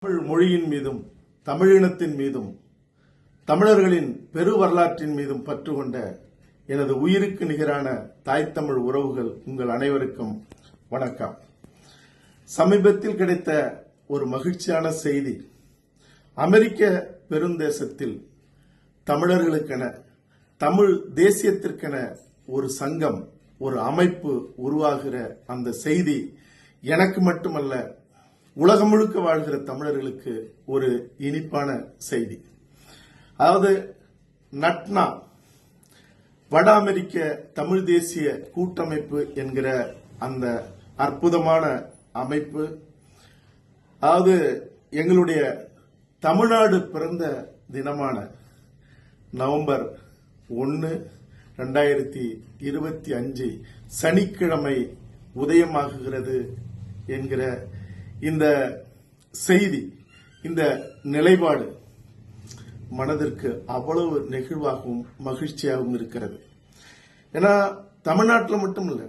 தமிழ் மொழியின் மீதும் தமிழினத்தின் மீதும் தமிழர்களின் பெரு வரலாற்றின் மீதும் பற்று கொண்ட எனது உயிருக்கு நிகரான தாய் தமிழ் உறவுகள் உங்கள் அனைவருக்கும் வணக்கம். சமீபத்தில் கிடைத்த ஒரு மகிழ்ச்சியான செய்தி. அமெரிக்க பெருந்தேசத்தில் தமிழர்களுக்கென தமிழ் தேசியத்திற்கென ஒரு சங்கம், ஒரு அமைப்பு உருவாகிற அந்த செய்தி எனக்கு மட்டுமல்ல, உலகம் முழுக்க வாழ்கிற தமிழர்களுக்கு ஒரு இனிப்பான செய்தி. அதாவது நட்னா, வட அமெரிக்க தமிழ் தேசிய கூட்டமைப்பு என்கிற அந்த அற்புதமான அமைப்பு, அதாவது எங்களுடைய தமிழ்நாடு பிறந்த தினமான நவம்பர் 1, 2025 சனிக்கிழமை உதயமாகுகிறது என்கிற இந்த செய்தி, இந்த நிலைப்பாடு மனதிற்கு அவ்வளவு நெகிழ்வாகவும் மகிழ்ச்சியாகவும் இருக்கிறது. ஏன்னா தமிழ்நாட்டில் மட்டும் இல்ல,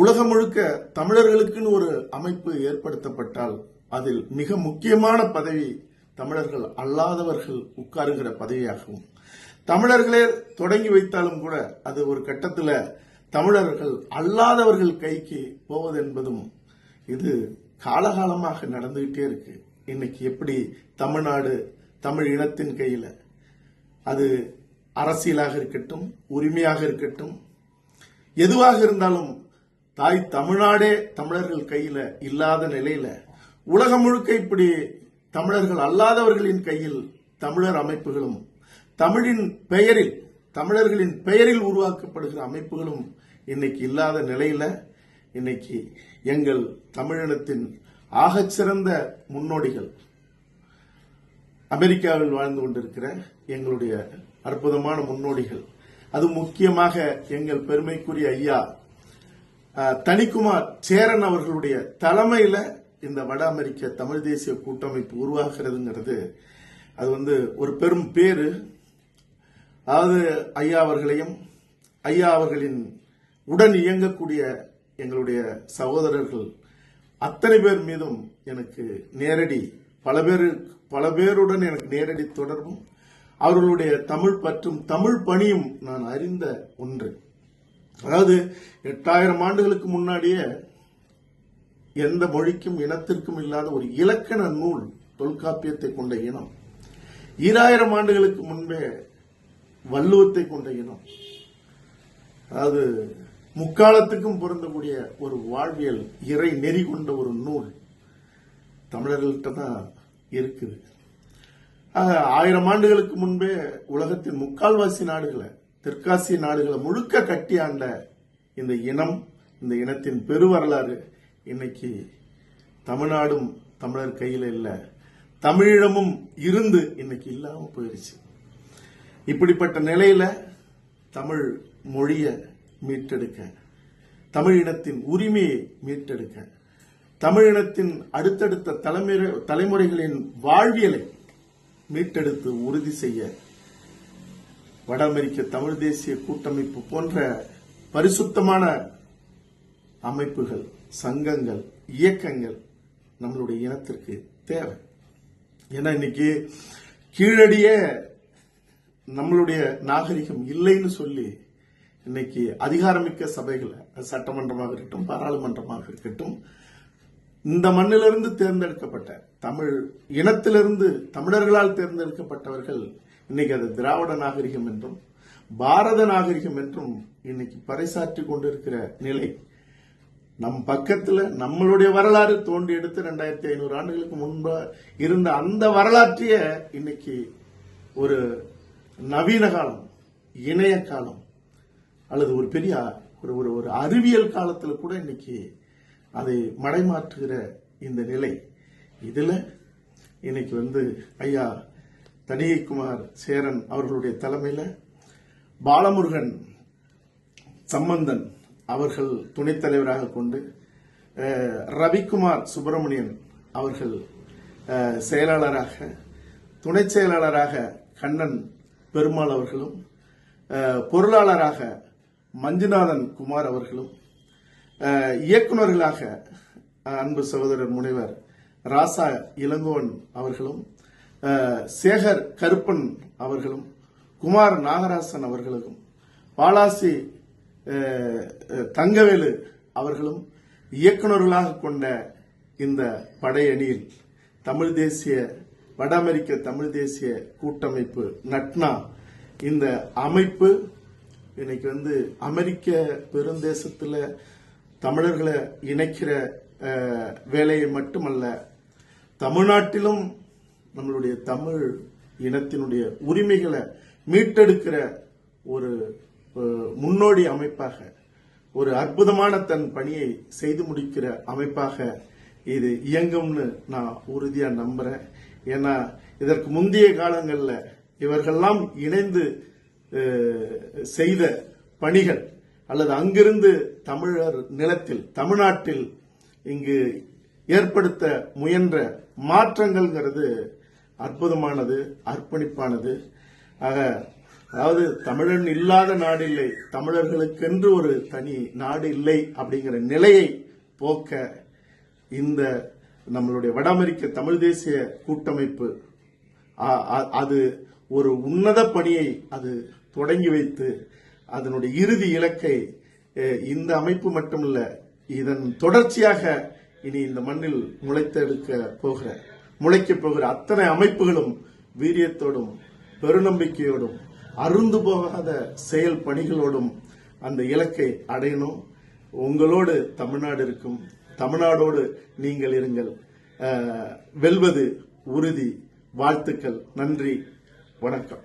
உலகம் முழுக்க தமிழர்களுக்குன்னு ஒரு அமைப்பு ஏற்படுத்தப்பட்டால் அதில் மிக முக்கியமான பதவி தமிழர்கள் அல்லாதவர்கள் உட்காருகிற பதவியாகவும், தமிழர்களே தொடங்கி வைத்தாலும் கூட அது ஒரு கட்டத்தில் தமிழர்கள் அல்லாதவர்கள் கைக்கு போவது என்பதும் இது காலகாலமாக நடந்துகிட்டே இருக்கு. இன்னைக்கு எப்படி தமிழ்நாடு தமிழ் இனத்தின் கையில, அது அரசியலாக இருக்கட்டும், உரிமையாக இருக்கட்டும், எதுவாக இருந்தாலும் தாய் தமிழ்நாடே தமிழர்கள் கையில இல்லாத நிலையில உலகம் முழுக்க இப்படி தமிழர்கள் அல்லாதவர்களின் கையில் தமிழர் அமைப்புகளும், தமிழின் பெயரில், தமிழர்களின் பெயரில் உருவாக்கப்படுகிற அமைப்புகளும் இன்னைக்கு இல்லாத நிலையில இன்னைக்கு எங்கள் தமிழினத்தின் ஆகச்சிறந்த முன்னோடிகள், அமெரிக்காவில் வாழ்ந்து கொண்டிருக்கிற எங்களுடைய அற்புதமான முன்னோடிகள், அது முக்கியமாக எங்கள் பெருமைக்குரிய ஐயா தனிக்குமார் சேரன் அவர்களுடைய தலைமையில இந்த வட அமெரிக்க தமிழ் தேசிய கூட்டமைப்பு உருவாகிறதுங்கிறது அது ஒரு பெரும் பேரு. அதாவது ஐயா அவர்களையும், ஐயா அவர்களின் உடன் இயங்கக்கூடிய எங்களுடைய சகோதரர்கள் அத்தனை பேர் மீதும் எனக்கு நேரடி, பல பேருடன் எனக்கு நேரடி தொடர்பும், அவர்களுடைய தமிழ் பற்றும் தமிழ் பணியும் நான் அறிந்த ஒன்று. அதாவது 8000 ஆண்டுகளுக்கு முன்னாடியே எந்த மொழிக்கும் இனத்திற்கும் இல்லாத ஒரு இலக்கண நூல் தொல்காப்பியத்தை கொண்ட இனம், 2000 ஆண்டுகளுக்கு முன்பே வள்ளுவத்தை கொண்ட இனம், அதாவது முக்காலத்துக்கும் பொருந்தக்கூடிய ஒரு வாழ்வியல் இறை நெறி கொண்ட ஒரு நூல் தமிழர்கள்ட்ட தான் இருக்குது. 1000 ஆண்டுகளுக்கு முன்பே உலகத்தின் முக்கால்வாசி நாடுகளை, தெற்காசிய நாடுகளை முழுக்க கட்டி ஆண்ட இந்த இனம், இந்த இனத்தின் பெருவரலாறு இன்னைக்கு தமிழ்நாடும் தமிழர் கையில இல்ல, தமிழீழமும் இருந்து இன்னைக்கு இல்லாம போயிருச்சு. இப்படிப்பட்ட நிலையில தமிழ் மொழியை மீட்டெடுக்க, தமிழ் இனத்தின் உரிமையை மீட்டெடுக்க, தமிழினத்தின் அடுத்தடுத்த தலைமுறைகளின் வாழ்வியலை மீட்டெடுத்து உறுதி செய்ய வட அமெரிக்க தமிழ் தேசிய கூட்டமைப்பு போன்ற பரிசுத்தமான அமைப்புகள், சங்கங்கள், இயக்கங்கள் நம்மளுடைய இனத்திற்கு தேவை. ஏன்னா இன்னைக்கு கீழடியே நம்மளுடைய நாகரிகம் இல்லைன்னு சொல்லி இன்னைக்கு அதிகாரமிக்க சபைகளை, சட்டமன்றமாக இருக்கட்டும், பாராளுமன்றமாக இருக்கட்டும், இந்த மண்ணிலிருந்து தேர்ந்தெடுக்கப்பட்ட தமிழ் இனத்திலிருந்து தமிழர்களால் தேர்ந்தெடுக்கப்பட்டவர்கள் இன்னைக்கு அது திராவிட நாகரிகம் என்றும் பாரத நாகரிகம் என்றும் இன்னைக்கு பறைசாற்றி கொண்டிருக்கிற நிலை. நம் பக்கத்துல நம்மளுடைய வரலாறு தோண்டி எடுத்து 2500 ஆண்டுகளுக்கு முன்பு இருந்த அந்த வரலாற்றைய இன்னைக்கு ஒரு நவீன காலம், இணைய காலம், அல்லது ஒரு பெரிய ஒரு அறிவியல் காலத்துல கூட இன்னைக்கு அதை மடைமாற்றுகிற இந்த நிலை. இதுல இன்னைக்கு ஐயா தனிக்குமார் சேரன் அவர்களுடைய தலைமையில பாலமுருகன் சம்பந்தன் அவர்கள் துணைத் தலைவராக கொண்டு, ரவிக்குமார் சுப்பிரமணியன் அவர்கள் செயலாளராக, துணை செயலாளராக கண்ணன் பெருமாள் அவர்களும், பொருளாளராக மஞ்சுநாதன் குமார் அவர்களும், இயக்குநர்களாக அன்பு சகோதரர் முனைவர் ராசா இளங்கோவன் அவர்களும், சேகர் கருப்பன் அவர்களும், குமார் நாகராசன் அவர்களும், பாலாசி தங்கவேலு அவர்களும் இயக்குநர்களாக கொண்ட இந்த படையணியில் தமிழ் தேசிய வட அமெரிக்க தமிழ் தேசிய கூட்டமைப்பு நட்னா இந்த அமைப்பு இன்னைக்கு அமெரிக்க பெருந்தேசத்துல தமிழர்களை இணைக்கிற வேலையை மட்டுமல்ல, தமிழ்நாட்டிலும் நம்மளுடைய தமிழ் இனத்தினுடைய உரிமைகளை மீட்டெடுக்கிற ஒரு முன்னோடி அமைப்பாக, ஒரு அற்புதமான தன் பணியை செய்து முடிக்கிற அமைப்பாக இது இயங்கும்னு நான் உறுதியா நம்புறேன். ஏன்னா இதற்கு முந்தைய காலங்களில் இவர்கள்லாம் இணைந்து செய்த பணிகள் அல்லது அங்கிருந்து தமிழர் நிலத்தில் தமிழ்நாட்டில் இங்கு ஏற்படுத்த முயன்ற மாற்றங்கள்ங்கிறது அற்புதமானது, அர்ப்பணிப்பானது. அதாவது தமிழன் இல்லாத நாடு இல்லை, தமிழர்களுக்கென்று ஒரு தனி நாடு இல்லை அப்படிங்கிற நிலையை போக்க இந்த நம்மளுடைய வட அமெரிக்க தமிழ் தேசிய கூட்டமைப்பு அது ஒரு உன்னத பணியை அது தொடங்கி வைத்து அதனுடைய இறுதி இலக்கை இந்த அமைப்பு மட்டுமல்ல, இதன் தொடர்ச்சியாக இனி இந்த மண்ணில் முளைக்க போகிற அத்தனை அமைப்புகளும் வீரியத்தோடும் பெருநம்பிக்கையோடும் அருந்து போகாத செயல் பணிகளோடும் அந்த இலக்கை அடையணும். உங்களோடு தமிழ்நாடு இருக்கும், தமிழ்நாடோடு நீங்கள் இருங்கள். வெல்வது உறுதி. வாழ்த்துக்கள். நன்றி. வணக்கம்.